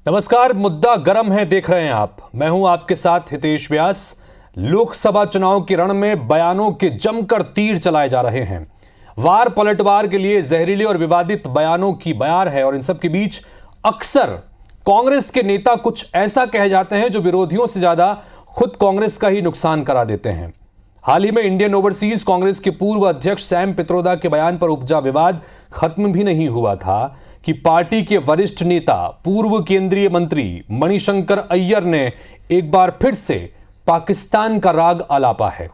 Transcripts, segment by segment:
नमस्कार, मुद्दा गरम है देख रहे हैं आप। मैं हूं आपके साथ हितेश व्यास। लोकसभा चुनाव के रण में बयानों के जमकर तीर चलाए जा रहे हैं। वार पलटवार के लिए जहरीले और विवादित बयानों की बयार है और इन सब के बीच अक्सर कांग्रेस के नेता कुछ ऐसा कह जाते हैं जो विरोधियों से ज्यादा खुद कांग्रेस का ही नुकसान करा देते हैं। हाल ही में इंडियन ओवरसीज कांग्रेस के पूर्व अध्यक्ष सैम पित्रोदा के बयान पर उपजा विवाद खत्म भी नहीं हुआ था कि पार्टी के वरिष्ठ नेता पूर्व केंद्रीय मंत्री मणिशंकर अय्यर ने एक बार फिर से पाकिस्तान का राग आलापा है।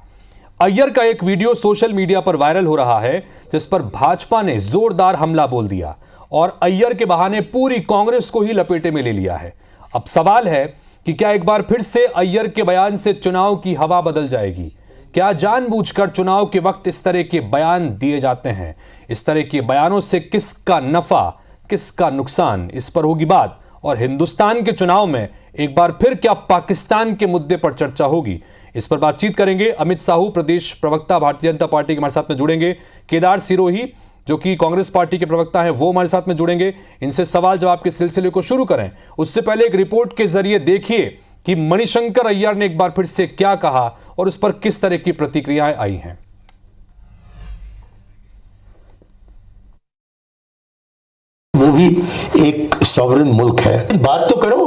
अय्यर का एक वीडियो सोशल मीडिया पर वायरल हो रहा है जिस पर भाजपा ने जोरदार हमला बोल दिया और अय्यर के बहाने पूरी कांग्रेस को ही लपेटे में ले लिया है। अब सवाल है कि क्या एक बार फिर से अय्यर के बयान से चुनाव की हवा बदल जाएगी? क्या जानबूझकर चुनाव के वक्त इस तरह के बयान दिए जाते हैं? इस तरह के बयानों से किसका नफा, किसका नुकसान, इस पर होगी बात। और हिंदुस्तान के चुनाव में एक बार फिर क्या पाकिस्तान के मुद्दे पर चर्चा होगी? इस पर बातचीत करेंगे। अमित साहू, प्रदेश प्रवक्ता भारतीय जनता पार्टी के हमारे साथ में जुड़ेंगे। केदार सिरोही जो कि कांग्रेस पार्टी के प्रवक्ता हैं, वो हमारे साथ में जुड़ेंगे। इनसे सवाल जवाब के सिलसिले को शुरू करें उससे पहले एक रिपोर्ट के जरिए देखिए कि मणिशंकर अय्यर ने एक बार फिर से क्या कहा और उस पर किस तरह की प्रतिक्रियाएं आई हैं। वो भी एक सॉवरेन मुल्क है। बात तो करो।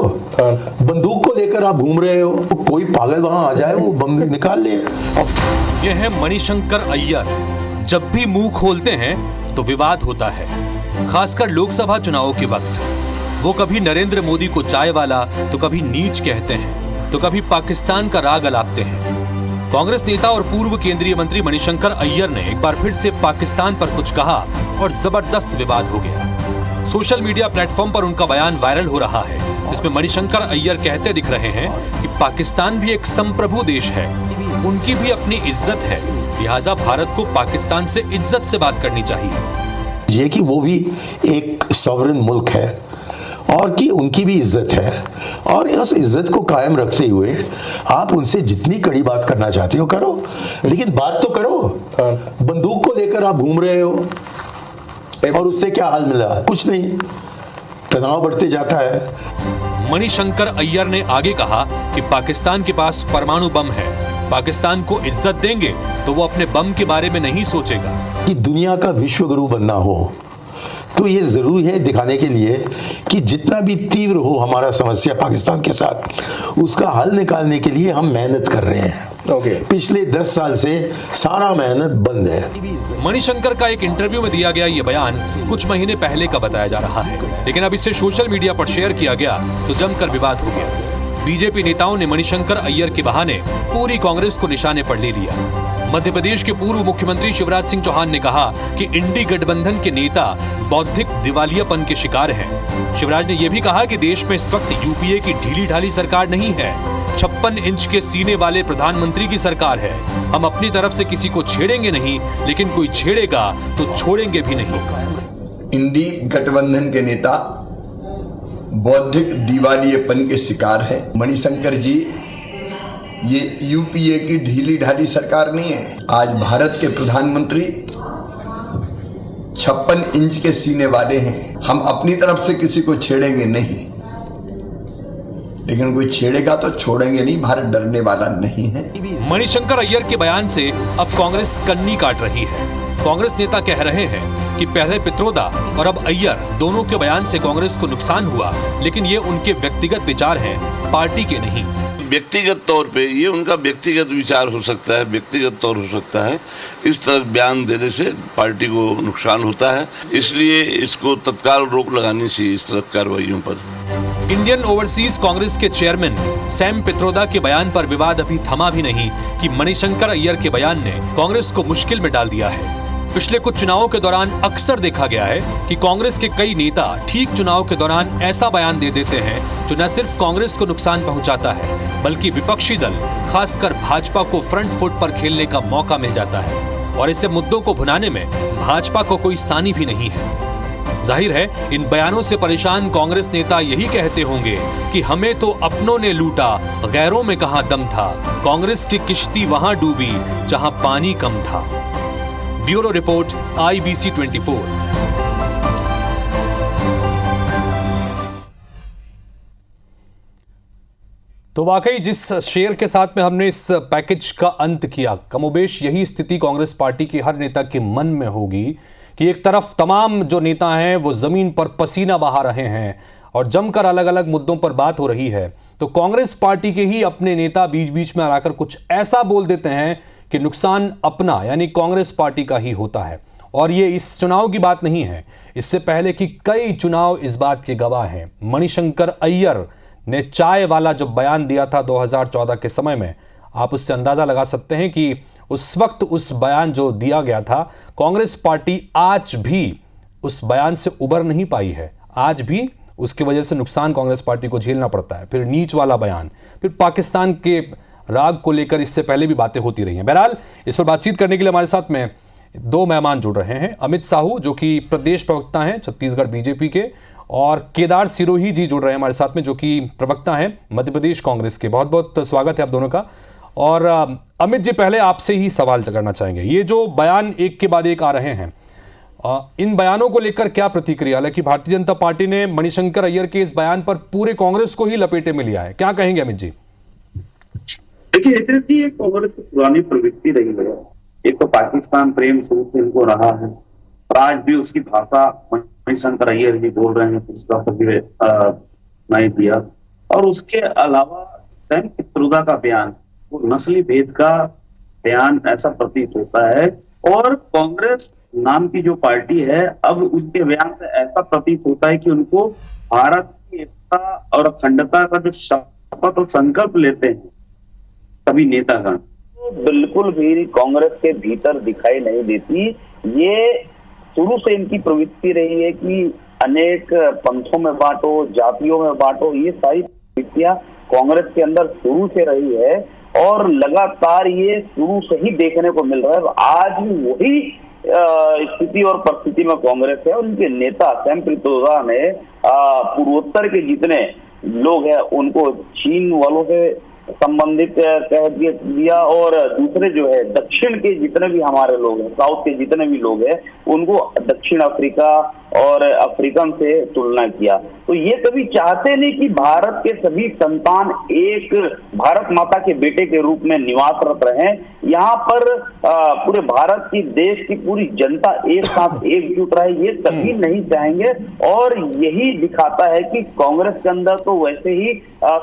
बंदूक को लेकर आप घूम रहे हो, कोई पागल वहां आ जाए वो बम निकाल ले। ये है मणिशंकर अय्यर। जब भी मुंह खोलते हैं तो विवाद होता है, खासकर लोकसभा चुनावों के वक्त। वो कभी नरेंद्र मोदी को चाय वाला, तो कभी नीच कहते हैं, तो कभी पाकिस्तान का राग अलापते हैं। कांग्रेस नेता और पूर्व केंद्रीय मंत्री मणिशंकर अय्यर ने एक बार फिर से पाकिस्तान पर कुछ कहा और जबरदस्त विवाद हो गया। सोशल मीडिया प्लेटफॉर्म पर उनका बयान वायरल हो रहा है जिसमें मणिशंकर अय्यर कहते दिख रहे हैं कि पाकिस्तान भी एक संप्रभु देश है, उनकी भी अपनी इज्जत है, लिहाजा भारत को पाकिस्तान से इज्जत से बात करनी चाहिए। ये कि वो भी एक सॉवरेन मुल्क है और कि उनकी भी इज्जत है और उस इज्जत को कायम रखते हुए आप उनसे जितनी कड़ी बात करना चाहते हो करो, लेकिन बात तो करो। बंदूक को लेकर आप घूम रहे हो और उससे क्या हाल मिला? कुछ नहीं, तनाव बढ़ते जाता है। मणिशंकर अय्यर ने आगे कहा कि पाकिस्तान के पास परमाणु बम है, पाकिस्तान को इज्जत देंगे तो वो अपने बम के बारे में नहीं सोचेगा। कि दुनिया का विश्व गुरु बनना हो तो ये जरूरी है दिखाने के लिए कि जितना भी तीव्र हो हमारा समस्या पाकिस्तान के साथ, उसका हल निकालने के लिए हम मेहनत कर रहे हैं। पिछले 10 साल से सारा मेहनत बंद है। मणिशंकर का एक इंटरव्यू में दिया गया ये बयान कुछ महीने पहले का बताया जा रहा है, लेकिन अब इसे सोशल मीडिया पर शेयर किया गया तो जमकर विवाद हो गया। बीजेपी नेताओं ने मणिशंकर अय्यर के बहाने पूरी कांग्रेस को निशाने पर ले लिया। मध्य प्रदेश के पूर्व मुख्यमंत्री शिवराज सिंह चौहान ने कहा कि इंडी गठबंधन के नेता बौद्धिक दिवालियापन के शिकार हैं। शिवराज ने यह भी कहा कि देश में इस वक्त यूपीए की ढीली ढाली सरकार नहीं है, 56 इंच के सीने वाले प्रधानमंत्री की सरकार है। हम अपनी तरफ से किसी को छेड़ेंगे नहीं, लेकिन कोई छेड़ेगा तो छोड़ेंगे भी नहीं। इंडी गठबंधन के नेता बौद्धिक दिवालियेपन के शिकार है। मणिशंकर जी, ये यूपीए की ढीली ढाली सरकार नहीं है। आज भारत के प्रधानमंत्री 56 इंच के सीने वाले हैं। हम अपनी तरफ से किसी को छेड़ेंगे नहीं, लेकिन कोई छेड़ेगा तो छोड़ेंगे नहीं। भारत डरने वाला नहीं है। मणिशंकर अय्यर के बयान से अब कांग्रेस कन्नी काट रही है। कांग्रेस नेता कह रहे हैं कि पहले पित्रोदा और अब अय्यर दोनों के बयान से कांग्रेस को नुकसान हुआ, लेकिन ये उनके व्यक्तिगत विचार हैं, पार्टी के नहीं। व्यक्तिगत तौर पे ये उनका व्यक्तिगत विचार हो सकता है, व्यक्तिगत तौर हो सकता है। इस तरह बयान देने से पार्टी को नुकसान होता है, इसलिए इसको तत्काल रोक लगानी चाहिए इस तरह कार्रवाइयों पर। इंडियन ओवरसीज कांग्रेस के चेयरमैन सैम पित्रोदा के बयान पर विवाद अभी थमा भी नहीं कि मणिशंकर अय्यर के बयान ने कांग्रेस को मुश्किल में डाल दिया है। पिछले कुछ चुनावों के दौरान अक्सर देखा गया है कि कांग्रेस के कई नेता ठीक चुनाव के दौरान ऐसा बयान दे देते हैं जो न सिर्फ कांग्रेस को नुकसान पहुंचाता है, बल्कि विपक्षी दल खासकर भाजपा को फ्रंट फुट पर खेलने का मौका मिल जाता है। और ऐसे मुद्दों को भुनाने में भाजपा को कोई सानी भी नहीं है। जाहिर है इन बयानों से परेशान कांग्रेस नेता यही कहते होंगे कि हमें तो अपनों ने लूटा, गैरों में कहां दम था। कांग्रेस की किश्ती वहां डूबी जहां पानी कम था। Bureau report, IBC 24। तो वाकई जिस शेर के साथ में हमने इस पैकेज का अंत किया, कमोबेश यही स्थिति कांग्रेस पार्टी के हर नेता के मन में होगी कि एक तरफ तमाम जो नेता हैं वो जमीन पर पसीना बहा रहे हैं और जमकर अलग अलग मुद्दों पर बात हो रही है, तो कांग्रेस पार्टी के ही अपने नेता बीच बीच में आकर कुछ ऐसा बोल देते हैं कि नुकसान अपना यानी कांग्रेस पार्टी का ही होता है। और ये इस चुनाव की बात नहीं है, इससे पहले कि कई चुनाव इस बात के गवाह हैं। मणिशंकर अय्यर ने चाय वाला जो बयान दिया था 2014 के समय में, आप उससे अंदाजा लगा सकते हैं कि उस वक्त उस बयान जो दिया गया था, कांग्रेस पार्टी आज भी उस बयान से उबर नहीं पाई है। आज भी उसकी वजह से नुकसान कांग्रेस पार्टी को झेलना पड़ता है। फिर नीच वाला बयान, फिर पाकिस्तान के राग को लेकर इससे पहले भी बातें होती रही हैं। बहरहाल इस पर बातचीत करने के लिए हमारे साथ में दो मेहमान जुड़ रहे हैं। अमित साहू जो कि प्रदेश प्रवक्ता हैं छत्तीसगढ़ बीजेपी के, और केदार सिरोही जी जुड़ रहे हैं हमारे साथ में जो कि प्रवक्ता हैं मध्य प्रदेश कांग्रेस के। बहुत बहुत स्वागत है आप दोनों का। और अमित जी, पहले आपसे ही सवाल करना चाहेंगे, ये जो बयान एक के बाद एक आ रहे हैं, इन बयानों को लेकर क्या प्रतिक्रिया? हालांकि भारतीय जनता पार्टी ने मणिशंकर अय्यर के इस बयान पर पूरे कांग्रेस को ही लपेटे में लिया है, क्या कहेंगे अमित जी? देखिए ये कांग्रेस की पुरानी प्रवृत्ति रही है। एक तो पाकिस्तान प्रेम शुरू से इनको रहा है और आज भी उसकी भाषा मणिशंकर अय्यर ही बोल रहे हैं, इसका नहीं दिया। और उसके अलावा सैम पित्रोदा का बयान, वो नस्ली भेद का बयान ऐसा प्रतीत होता है। और कांग्रेस नाम की जो पार्टी है, अब उनके बयान से ऐसा प्रतीत होता है कि उनको भारत की एकता और अखंडता का जो शपथ और संकल्प लेते हैं सभी नेतागण, तो बिल्कुल भी कांग्रेस के भीतर दिखाई नहीं देती। ये शुरू से इनकी प्रवृत्ति रही है कि अनेक पंथों में बांटो, जातियों में बांटो, ये सारी प्रवृत्तियां कांग्रेस के अंदर शुरू से रही है और लगातार ये शुरू से ही देखने को मिल रहा है। आज वही स्थिति और परिस्थिति में कांग्रेस है। उनके नेता सैम पित्रोदा ने पूर्वोत्तर के जितने लोग हैं उनको चीन वालों से संबंधित कह दिया, और दूसरे जो है दक्षिण के जितने भी हमारे लोग हैं, साउथ के जितने भी लोग हैं, उनको दक्षिण अफ्रीका और अफ्रीकन से तुलना किया। तो ये कभी चाहते नहीं कि भारत के सभी संतान एक भारत माता के बेटे के रूप में निवासरत रहें। यहाँ पर पूरे भारत की, देश की पूरी जनता एक साथ एकजुट रहे, ये कभी नहीं चाहेंगे। और यही दिखाता है कि कांग्रेस के अंदर तो वैसे ही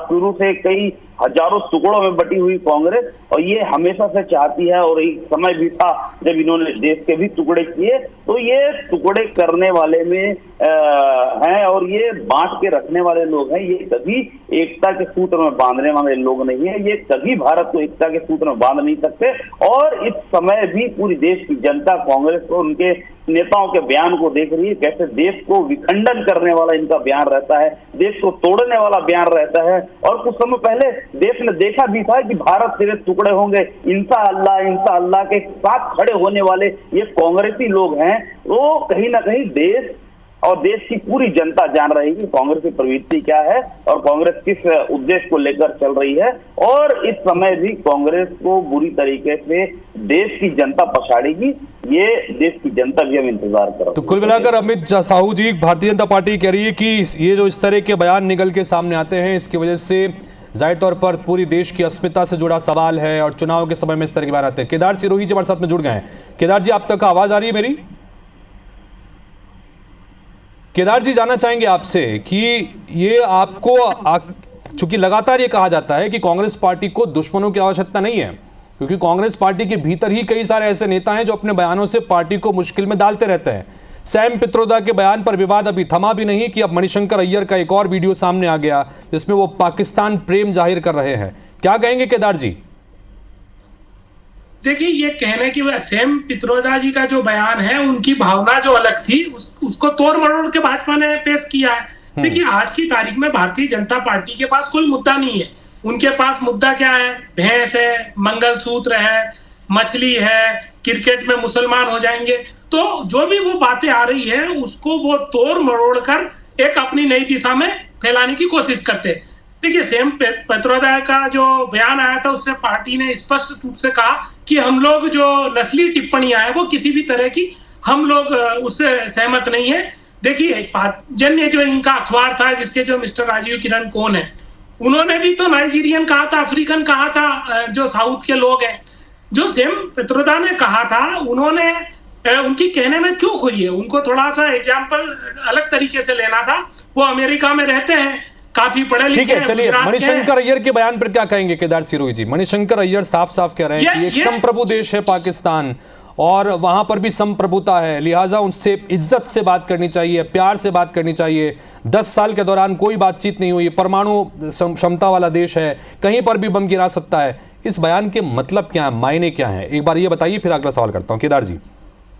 शुरू से कई हजारों टुकड़ों में बटी हुई कांग्रेस, और ये हमेशा से चाहती है। और एक समय भी था जब इन्होंने देश के भी टुकड़े किए, तो ये टुकड़े करने वाले में हैं और ये बांट के रखने वाले लोग हैं। ये कभी एकता के सूत्र में बांधने वाले लोग नहीं है, ये कभी भारत को एकता के सूत्र में बांध नहीं सकते। और इस समय भी पूरी देश की जनता कांग्रेस को, उनके नेताओं के बयान को देख रही है, कैसे देश को विखंडन करने वाला इनका बयान रहता है, देश को तोड़ने वाला बयान रहता है। और कुछ समय पहले देश ने देखा भी था कि भारत तेरे टुकड़े होंगे, इंशाअल्लाह के साथ खड़े होने वाले ये कांग्रेसी लोग हैं। तो कहीं ना कहीं देश और देश की पूरी जनता जान रही है कि कांग्रेस की प्रवृत्ति क्या है और कांग्रेस किस उद्देश्य को लेकर चल रही है। और इस समय भी कांग्रेस को बुरी तरीके से देश की जनता पछाड़ेगी, ये देश की जनता भी हम इंतजार कर रहे हैं। तो कुल मिलाकर अमित साहू जी, भारतीय जनता पार्टी कह रही है कि ये जो इस तरह के बयान निकल के सामने आते हैं, इसकी वजह से जाहिर तौर पर पूरी देश की अस्मिता से जुड़ा सवाल है और चुनाव के समय में इस तरह के बयान आते हैं। केदार सिरोही जी हमारे साथ में जुड़ गए हैं। केदार जी, आप तक आवाज आ रही है मेरी? केदार जी, जानना चाहेंगे आपसे कि ये आपको, चूंकि लगातार ये कहा जाता है कि कांग्रेस पार्टी को दुश्मनों की आवश्यकता नहीं है, क्योंकि कांग्रेस पार्टी के भीतर ही कई सारे ऐसे नेता हैं जो अपने बयानों से पार्टी को मुश्किल में डालते रहते हैं। सैम पित्रोदा के बयान पर विवाद अभी थमा भी नहीं कि अब मणिशंकर अय्यर का एक और वीडियो सामने आ गया जिसमें वो पाकिस्तान प्रेम जाहिर कर रहे हैं। क्या कहेंगे केदार जी? देखिए, ये कहने की सैम पित्रोदा जी का जो बयान है, उनकी भावना जो अलग थी, उसको तोड़ मरोड़ के भाजपा ने पेश किया है। देखिए, आज की तारीख में भारतीय जनता पार्टी के पास कोई मुद्दा नहीं है। उनके पास मुद्दा क्या है? भैंस है, मंगलसूत्र है, मछली है, क्रिकेट में मुसलमान हो जाएंगे। तो जो भी वो बातें आ रही है उसको वो तोड़ मरोड़ कर एक अपनी नई दिशा में फैलाने की कोशिश करते हैं। देखिए, सैम पित्रोदा का जो बयान आया था उससे पार्टी ने स्पष्ट रूप से कहा कि हम लोग जो नस्ली टिप्पणियां हैं वो किसी भी तरह की हम लोग उससे सहमत नहीं है। देखिए, जन्य जो इनका अखबार था जिसके जो मिस्टर राजीव किरण कौन है, उन्होंने भी तो नाइजीरियन कहा था, अफ्रीकन कहा था, जो साउथ के लोग हैं। जो सेम पित्रोदा ने कहा था, उन्होंने उनकी कहने में क्यों खोई है? उनको थोड़ा सा एग्जाम्पल अलग तरीके से लेना था। वो अमेरिका में रहते हैं, काफी पढ़े लिखे हैं। ठीक है, चलिए मणिशंकर अय्यर के बयान पर क्या कहेंगे केदार सिरोही जी? मणिशंकर अय्यर साफ साफ कह रहे हैं कि एक संप्रभु देश है पाकिस्तान और वहां पर भी संप्रभुता है, लिहाजा उनसे इज्जत से बात करनी चाहिए, प्यार से बात करनी चाहिए। 10 साल के दौरान कोई बातचीत नहीं हुई, परमाणु क्षमता वाला देश है, कहीं पर भी बम गिरा सकता है। इस बयान के मतलब क्या है, मायने क्या है, एक बार ये बताइए, फिर अगला सवाल करता हूं। केदार जी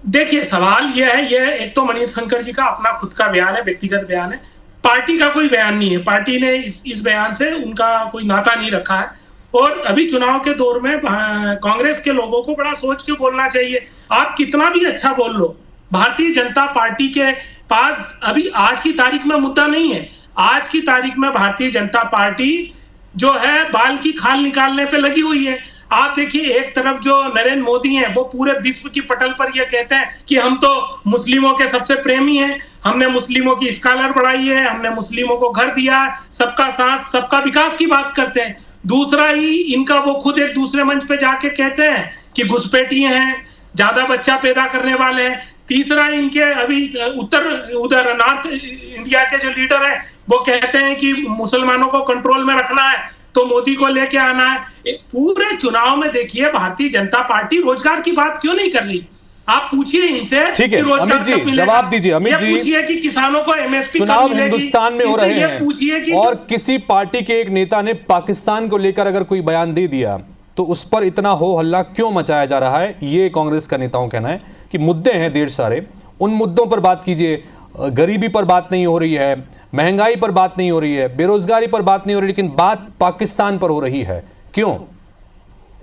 देखिए, सवाल यह है, ये एक तो मणिशंकर जी का अपना खुद का बयान है, व्यक्तिगत बयान है, पार्टी का कोई बयान नहीं है। पार्टी ने इस बयान से उनका कोई नाता नहीं रखा है। और अभी चुनाव के दौर में कांग्रेस के लोगों को बड़ा सोच के बोलना चाहिए। आप कितना भी अच्छा बोल लो, भारतीय जनता पार्टी के पास अभी आज की तारीख में मुद्दा नहीं है। आज की तारीख में भारतीय जनता पार्टी जो है बाल की खाल निकालने पे लगी हुई है। आप देखिए, एक तरफ जो नरेंद्र मोदी हैं, वो पूरे विश्व की पटल पर ये कहते हैं कि हम तो मुस्लिमों के सबसे प्रेमी हैं, हमने मुस्लिमों की स्कॉलर बढ़ाई है, हमने मुस्लिमों को घर दिया, सबका साथ सबका विकास की बात करते हैं। दूसरा ही इनका, वो खुद एक दूसरे मंच पे जाके कहते हैं कि घुसपैठिए हैं, ज्यादा बच्चा पैदा करने वाले हैं। तीसरा, इनके अभी उधर नॉर्थ इंडिया के जो लीडर हैं, वो कहते हैं कि मुसलमानों को कंट्रोल में रखना है तो मोदी को लेके आना है। पूरे चुनाव में देखिए, भारतीय जनता पार्टी रोजगार की बात क्यों नहीं कर रही? आप पूछिए इनसे। ठीक है, अमित जी जवाब दीजिए। अमित जी, पूछिए कि किसानों को एमएसपी चुनाव हिंदुस्तान में हो रहे हैं और किसी पार्टी के एक नेता ने पाकिस्तान को लेकर अगर कोई बयान दे दिया तो उस पर इतना हो हल्ला क्यों मचाया जा रहा है? ये कांग्रेस का नेताओं कहना है कि मुद्दे हैं ढेर सारे, उन मुद्दों पर बात कीजिए। गरीबी पर बात नहीं हो रही है, महंगाई पर बात नहीं हो रही है, बेरोजगारी पर बात नहीं हो रही, लेकिन बात पाकिस्तान पर हो रही है, क्यों?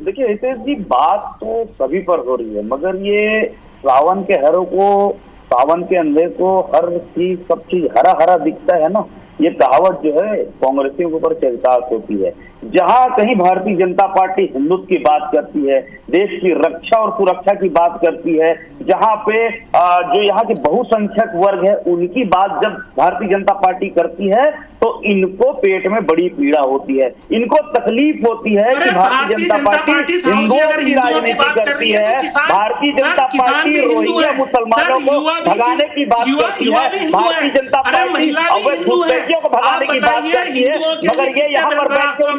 देखिए हितेश जी, बात तो सभी पर हो रही है, मगर ये सावन के हरों को, सावन के अंधे को हर चीज, सब चीज हरा हरा दिखता है ना। ये कहावत जो है कांग्रेसियों के ऊपर चरितार्थ होती है। जहां कहीं भारतीय जनता पार्टी हिंदुत्व की बात करती है, देश की रक्षा और सुरक्षा की बात करती है, जहां पे जो यहाँ के बहुसंख्यक वर्ग है उनकी बात जब भारतीय जनता पार्टी करती है तो इनको पेट में बड़ी पीड़ा होती है, इनको तकलीफ होती है कि भारतीय जनता पार्टी हिंदुओं की राजनीति करती है। भारतीय जनता पार्टी रोहिंग्या मुसलमानों को भगाने की बात करती है, भारतीय जनता पार्टी अवैध घुसपैठियों को भगाने की बात करती है, मगर ये यहाँ पर बैठ कर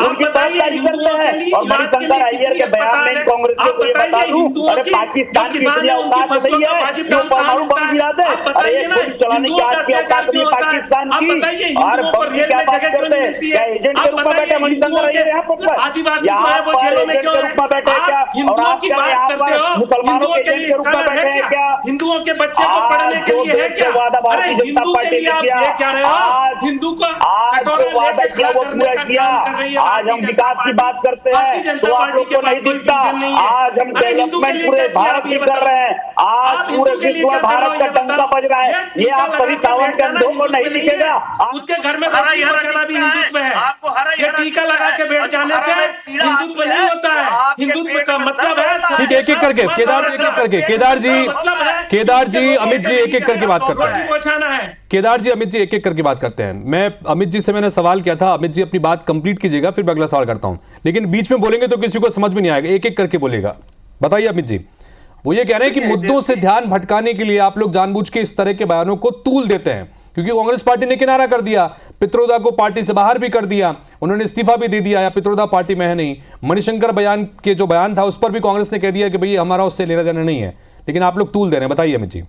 उनकी तरफदारी करते हैं। और मणिशंकर अय्यर के बयान में कांग्रेस को ये बता दूं, अरे पाकिस्तान की इतनी औकात नहीं है जो परमाणु बम गिरा दे, अरे एक गोली चलाने की आज की औकात नहीं पाकिस्तान की। और बम की क्या बात करते हैं? क्या एजेंट के रूप में बैठे मणिशंकर अय्यर यहाँ पर? यहाँ पर एजेंट के रूप में बैठे क्या? और आप क्या यहाँ पर मुसलमानों के एजेंट के रूप में बैठे हैं क्या? हिंदुओं के बच्चे को पढ़ने के लिए है क्या? वादा भारतीय जनता पार्टी ने किया, आज हिंदू को आज जो वादा किया वो पूरा किया। आज हम विकास की बात करते हैं तो आप लोग को नहीं दिखता। आज हम डेवलपमेंट पूरे भारत की कर रहे हैं, आज पूरे विश्व में भारत का डंका बज रहा है, ये आप सभी सावन के अंधों को नहीं दिखेगा। उसके घर में भी हिंदुत्व है, ये टीका लगा के बैठ जाने से हिंदुत्व नहीं होता है। हिंदुत्व का मतलब है, ठीक है, एक एक करके केदार जी अमित जी एक एक करके बात करते हैं। केदार जी अमित जी एक एक करके बात करते हैं। मैं अमित जी से मैंने सवाल किया था, अमित जी अपनी बात कंप्लीट कीजिएगा, फिर मैं अगला सवाल करता हूं, लेकिन बीच में बोलेंगे तो किसी को समझ में नहीं आएगा, एक एक करके बोलेगा। बताइए अमित जी। वो ये कह रहे हैं कि मुद्दों से ध्यान भटकाने के लिए आप लोग जानबूझ के इस तरह के बयानों को तूल देते हैं, क्योंकि कांग्रेस पार्टी ने किनारा कर दिया, पित्रोदा को पार्टी से बाहर भी कर दिया, उन्होंने इस्तीफा भी दे दिया, या पित्रोदा पार्टी में है नहीं। मणिशंकर बयान के जो बयान था उस पर भी कांग्रेस ने कह दिया कि भाई हमारा उससे लेना देना नहीं है, लेकिन आप लोग तूल दे रहे हैं। बताइए अमित जी।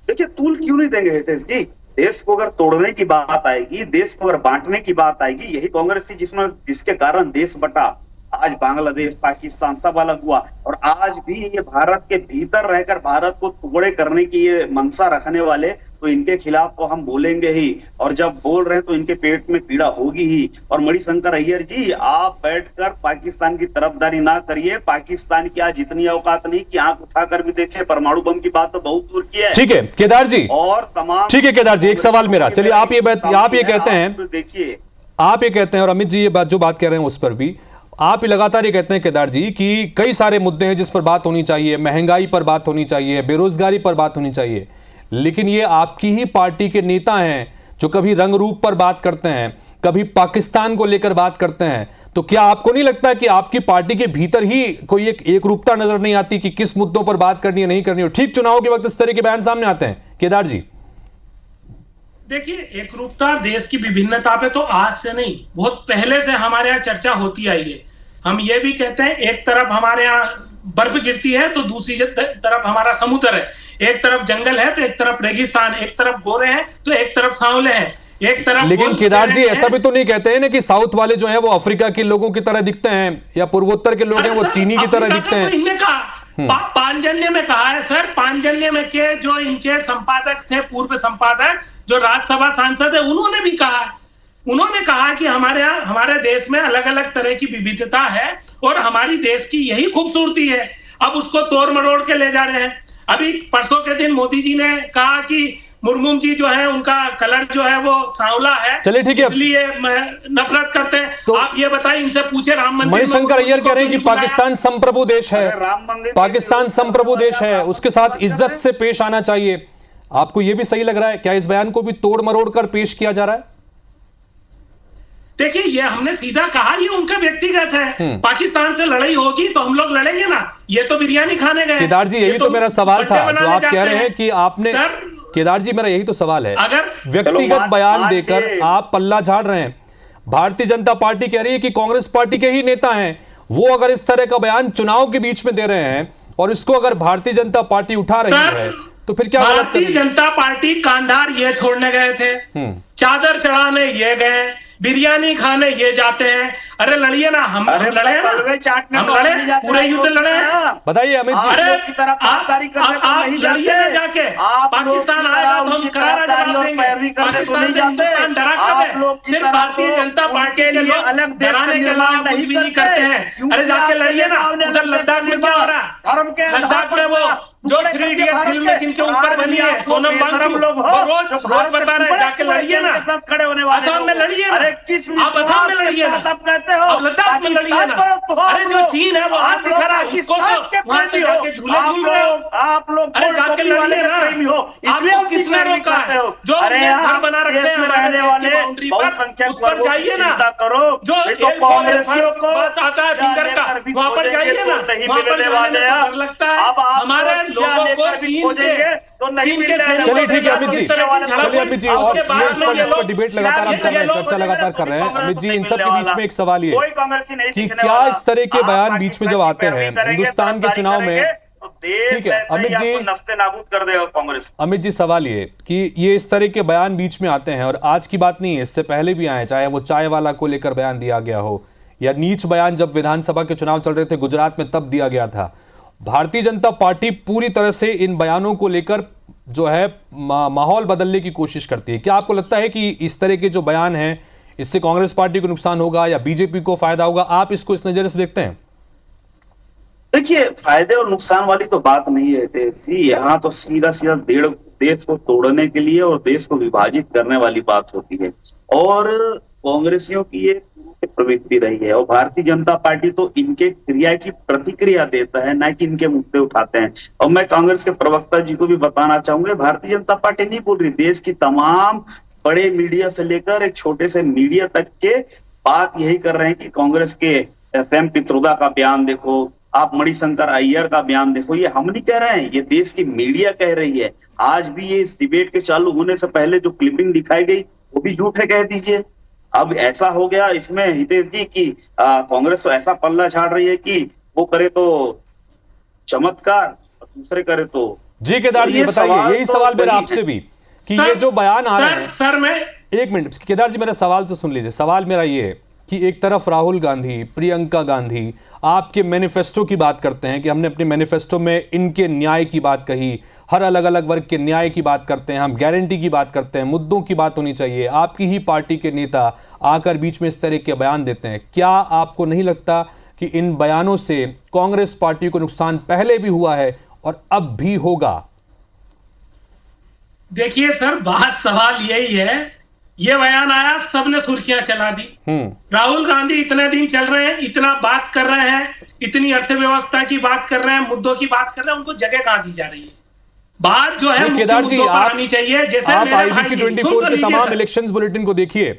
देखिए, तूल क्यों नहीं देंगे हितेश जी? देश को अगर तोड़ने की बात आएगी, देश को अगर बांटने की बात आएगी, यही कांग्रेस थी जिसके कारण देश बटा। आज बांग्लादेश, पाकिस्तान सब अलग हुआ, और आज भी ये भारत के भीतर रहकर भारत को टुकड़े करने की ये मंशा रखने वाले, तो इनके खिलाफ तो हम बोलेंगे ही, और जब बोल रहे हैं तो इनके पेट में पीड़ा होगी ही। और मणिशंकर अय्यर जी, आप बैठकर पाकिस्तान की तरफदारी ना करिए। पाकिस्तान की आज इतनी औकात नहीं कि आंख उठाकर भी देखे। परमाणु बम की बात तो बहुत दूर की है। ठीक है केदार जी, और तमाम, ठीक है केदार जी, एक सवाल मेरा, चलिए आप ये कहते हैं, देखिए आप ये कहते हैं, और अमित जी ये बात जो बात कह रहे हैं उस पर भी आप लगातार ये कहते हैं केदार जी कि कई सारे मुद्दे हैं जिस पर बात होनी चाहिए, महंगाई पर बात होनी चाहिए, बेरोजगारी पर बात होनी चाहिए, लेकिन ये आपकी ही पार्टी के नेता हैं जो कभी रंग रूप पर बात करते हैं, कभी पाकिस्तान को लेकर बात करते हैं, तो क्या आपको नहीं लगता कि आपकी पार्टी के भीतर ही कोई एक रूपता नजर नहीं आती कि किस मुद्दों पर बात करनी है, नहीं करनी है? ठीक चुनाव के वक्त इस तरह के बयान सामने आते हैं। केदार जी, देखिए, एक रूपता देश की विभिन्नता पे तो आज से नहीं, बहुत पहले से हमारे यहाँ चर्चा होती आई है। हम ये भी कहते हैं, एक तरफ हमारे यहाँ बर्फ गिरती है तो दूसरी तरफ हमारा समुद्र है, एक तरफ जंगल है तो एक तरफ रेगिस्तान, एक तरफ गोरे हैं तो एक तरफ सांवले हैं, एक तरफ। लेकिन केदार जी, ऐसा भी तो नहीं कहते हैं ना कि साउथ वाले जो हैं वो अफ्रीका के लोगों की तरह दिखते हैं, या पूर्वोत्तर के लोग हैं वो चीनी की तरह दिखते हैं। इनने कहा, पांचजन्य में कहा है सर, पांचजन्य में के जो इनके संपादक थे, पूर्व संपादक जो राज्यसभा सांसद है, उन्होंने भी कहा, उन्होंने कहा कि हमारे देश में अलग अलग तरह की विविधता है और हमारी देश की यही खूबसूरती है। अब उसको तोड़ मरोड़ के ले जा रहे हैं। अभी परसों के दिन मोदी जी ने कहा कि मुर्मू जी जो है उनका कलर जो है वो सांवला है, चलिए ठीक है, इसलिए नफरत करते हैं। तो आप ये बताइए, इनसे पूछे राम मंदिर। मणिशंकर अय्यर कह रहे हैं कि पाकिस्तान संप्रभु देश है, पाकिस्तान संप्रभु देश है, उसके साथ इज्जत से पेश आना चाहिए। आपको यह भी सही लग रहा है? क्या इस बयान को भी तोड़ मरोड़ कर पेश किया जा रहा है? देखिए, ये हमने सीधा कहा, ये उनका व्यक्तिगत है। पाकिस्तान से लड़ाई होगी तो हम लोग लड़ेंगे ना, ये तो बिरयानी खाने गए। केदार जी, यही तो मेरा सवाल था, जो आप कह रहे हैं कि आपने, केदार जी मेरा यही तो सवाल है, अगर व्यक्तिगत बयान देकर आप पल्ला झाड़ रहे हैं। भारतीय जनता पार्टी कह रही है कि कांग्रेस पार्टी के ही नेता हैं, वो अगर इस तरह का बयान चुनाव के बीच में दे रहे हैं और इसको अगर भारतीय जनता पार्टी उठा रही है तो फिर क्या? भारतीय जनता पार्टी कांधार ये छोड़ने गए थे, चादर चढ़ाने ये गए, बिरयानी खाने ये जाते हैं। अरे लड़िए ना, हम लड़े ना, हम लड़े, पूरे युद्ध लड़े। बताइए अमित जी, अरे आप लड़िए ना जाके, पाकिस्तान आएगा तो हम करारा जवाब देंगे। पाकिस्तान से हिंदुस्तान डरा कब है? सिर्फ भारतीय जनता पार्टी के लोग डराने के अलावा कुछ भी नहीं करते हैं। अरे जाके लड़िए ना, उधर लद्दाख में क्या हो रहा है? लद्दाख में वो जो 3 इडियट फिल्म में जिनके ऊपर बनी है, सोनम वांगचुक, रोज बता रहे हैं, जाके लड़िए ना, असम में लड़िए ना, आप असम में लड़िए ना, अब लद्दाख में लड़िए ना। अरे जो चीन है वो हाथ दिखा रहा है, उसको वहां पे जाके झूले झूल रहे हो आप लोग। अरे जाके लड़िए ना, आपको किसने रोका है? जो घर बना रखे हैं रहने वाले बाउंड्री पर, उस पर जाइए ना। जो कांग्रेसियों को बात आता है फिंगर का, वहां पर जाइए ना, वहां पर जाने में डर लगता है। हमारे लोगों को तो नहीं मिलने। चलिए ठीक है अमित जी, चलिए अमित जी, और इस पर डिबेट लगातार हम कर रहे हैं, चर्चा लगातार कर रहे हैं। अमित जी, इन सब के बीच में एक सवाल ये कि क्या इस तरह के बयान बीच में जब आते हैं हिंदुस्तान के चुनाव में, ठीक है अमित जी, नाबूद कर देगा कांग्रेस। अमित जी, सवाल ये कि ये इस तरह के बयान बीच में आते हैं, और आज की बात नहीं है, इससे पहले भी आए, चाहे वो चाय वाला को लेकर बयान दिया गया हो या नीच बयान जब विधानसभा के चुनाव चल रहे थे गुजरात में तब दिया गया था। भारतीय जनता पार्टी पूरी तरह से इन बयानों को लेकर जो है माहौल बदलने की कोशिश करती है। क्या आपको लगता है कि इस तरह के जो बयान हैं इससे कांग्रेस पार्टी को नुकसान होगा या बीजेपी को फायदा होगा? आप इसको इस नजर से देखते हैं? देखिए, फायदे और नुकसान वाली तो बात नहीं है यहाँ तो सीधा सीधा देश को तोड़ने के लिए और देश को विभाजित करने वाली बात होती है, और कांग्रेसियों की ये प्रवृत्ति रही है। और भारतीय जनता पार्टी तो इनके क्रिया की प्रतिक्रिया देता है, ना कि इनके मुद्दे उठाते हैं। और मैं कांग्रेस के प्रवक्ता जी को भी बताना चाहूंगा, भारतीय जनता पार्टी नहीं बोल रही, देश की तमाम बड़े मीडिया से लेकर एक छोटे से मीडिया तक के बात यही कर रहे हैं कि कांग्रेस के एसएम पित्रोदा का बयान देखो, आप मणिशंकर अय्यर का बयान देखो। ये हम नहीं कह रहे हैं, ये देश की मीडिया कह रही है। आज भी ये इस डिबेट के चालू होने से पहले जो क्लिपिंग दिखाई गई वो भी झूठ है कह दीजिए। अब ऐसा हो गया इसमें हितेश जी की कांग्रेस तो ऐसा पल्ला झाड़ रही है कि वो करे तो चमत्कार और दूसरे करे तो। जी केदार जी, बताइए, यही सवाल मेरा आपसे भी कि ये जो बयान आ रहे हैं, सर मैं एक मिनट केदार जी, मेरा सवाल तो सुन लीजिए। सवाल मेरा ये है कि एक तरफ राहुल गांधी, प्रियंका गांधी आपके मैनिफेस्टो की बात करते हैं कि हमने अपने मैनिफेस्टो में इनके न्याय की बात कही, हर अलग अलग वर्ग के न्याय की बात करते हैं, हम गारंटी की बात करते हैं, मुद्दों की बात होनी चाहिए। आपकी ही पार्टी के नेता आकर बीच में इस तरह के बयान देते हैं। क्या आपको नहीं लगता कि इन बयानों से कांग्रेस पार्टी को नुकसान पहले भी हुआ है और अब भी होगा? देखिए सर, बात सवाल यही है, ये बयान आया, सबने सुर्खियां चला दी। राहुल गांधी इतने दिन चल रहे हैं, इतना बात कर रहे हैं, इतनी अर्थव्यवस्था की बात कर रहे हैं, मुद्दों की बात कर रहे हैं, उनको जगह कहां दी जा रही है? बात जो है केदार जी, आप आनी चाहिए। जैसे आप IBC 24 के तमाम इलेक्शंस बुलेटिन को देखिए,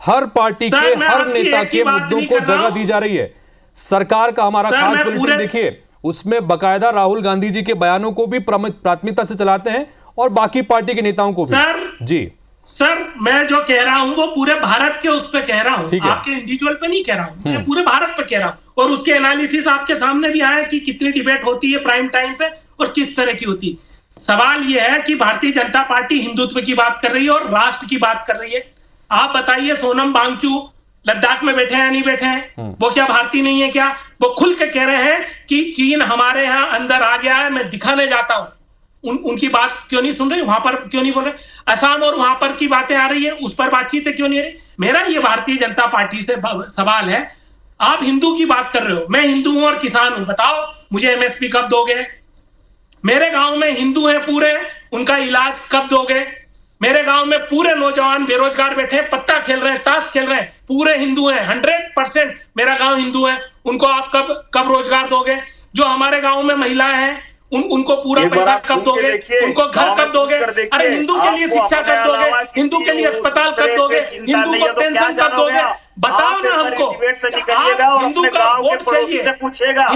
हर पार्टी सर, के मैं हर आपकी नेता एक की के बात मुद्दों नहीं को कर रहा जगह हूं। दी जा रही है। सरकार का हमारा सर, खास मैं बुलेटिन पूरे- देखिए, उसमें बकायदा राहुल गांधी जी के बयानों को भी प्राथमिकता से चलाते हैं और बाकी पार्टी के नेताओं को भी। सर जी सर, मैं जो कह रहा हूं वो पूरे भारत के उस पे कह रहा ठीक हूं, है। आपके इंडिविजुअल पे नहीं कह रहा हूं, मैं पूरे भारत पे कह रहा हूं। और उसके एनालिसिस आपके सामने भी आया कि कितनी डिबेट होती है प्राइम टाइम पे और किस तरह की होती है। सवाल यह है कि भारतीय जनता पार्टी हिंदुत्व की बात कर रही है और राष्ट्र की बात कर रही है। आप बताइए, सोनम वांगचू लद्दाख में बैठे हैं नहीं बैठे हैं? वो क्या भारतीय नहीं है क्या? वो खुल के कह रहे हैं कि चीन हमारे यहां अंदर आ गया है, मैं दिखाने जाता हूं। उनकी बात क्यों नहीं सुन रहे? वहां पर क्यों नहीं बोल रहे? असम और वहां पर की बातें आ रही है, उस पर बातचीत क्यों नहीं रही? मेरा ये भारतीय जनता पार्टी से सवाल है, आप हिंदू की बात कर रहे हो, मैं हिंदू हूं और किसान हूं, बताओ मुझे एमएसपी कब दोगे? मेरे गांव में हिंदू हैं पूरे, उनका इलाज कब दोगे? मेरे गांव में पूरे नौजवान बेरोजगार बैठे हैं, पत्ता खेल रहे हैं, ताश खेल रहे हैं, पूरे हिंदू हैं, 100% मेरा गांव हिंदू है, उनको आप कब रोजगार दोगे? जो हमारे गांव में महिलाएं हैं उनको पूरा पैसा कब दोगे? उनको घर कब दोगे? अरे हिंदू के लिए शिक्षा कब दोगे? हिंदू के लिए अस्पताल कब दोगे? हिंदू को पेंशन कब दोगे? बताओ ना हमको। आप हिंदू का वोट चाहिए,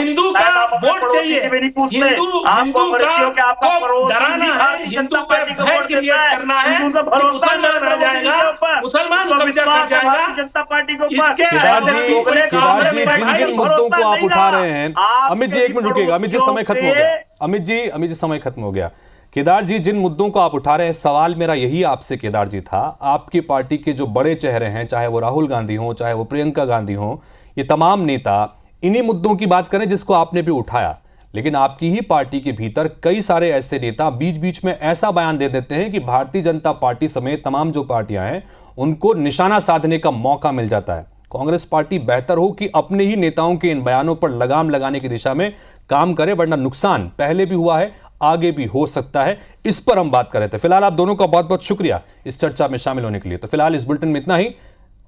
हिंदू का वोट चाहिए, हिंदू को डराना है, हिंदू पे भय क्रिएट करना है, मुसलमान आ जाएगा, मुसलमान कब्जा कर जाएगा। जनता पार्टी को इसके केदार ऐसे जी, दोगले काम केदार जी, में जिन जिन मुद्दों को आप उठा रहे हैं, अमित जी एक मिनट रुकिएगा, अमित जी समय खत्म हो गया, अमित जी समय खत्म हो गया। केदार जी, जिन मुद्दों को आप उठा रहे हैं, सवाल मेरा यही आपसे केदार जी था, आपकी पार्टी के जो बड़े चेहरे हैं, चाहे वो राहुल गांधी हो, चाहे वो प्रियंका गांधी हो, ये तमाम नेता इन्हीं मुद्दों की बात करें जिसको आपने भी उठाया, लेकिन आपकी ही पार्टी के भीतर कई सारे ऐसे नेता बीच बीच में ऐसा बयान दे देते हैं कि भारतीय जनता पार्टी समेत तमाम जो पार्टियां हैं उनको निशाना साधने का मौका मिल जाता है। कांग्रेस पार्टी बेहतर हो कि अपने ही नेताओं के इन बयानों पर लगाम लगाने की दिशा में काम करे, वरना नुकसान पहले भी हुआ है, आगे भी हो सकता है। इस पर हम बात कर रहे थे। फिलहाल आप दोनों का बहुत बहुत शुक्रिया इस चर्चा में शामिल होने के लिए। तो फिलहाल इस बुलेटिन में इतना ही,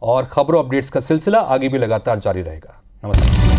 और खबरों अपडेट्स का सिलसिला आगे भी लगातार जारी रहेगा। नमस्कार।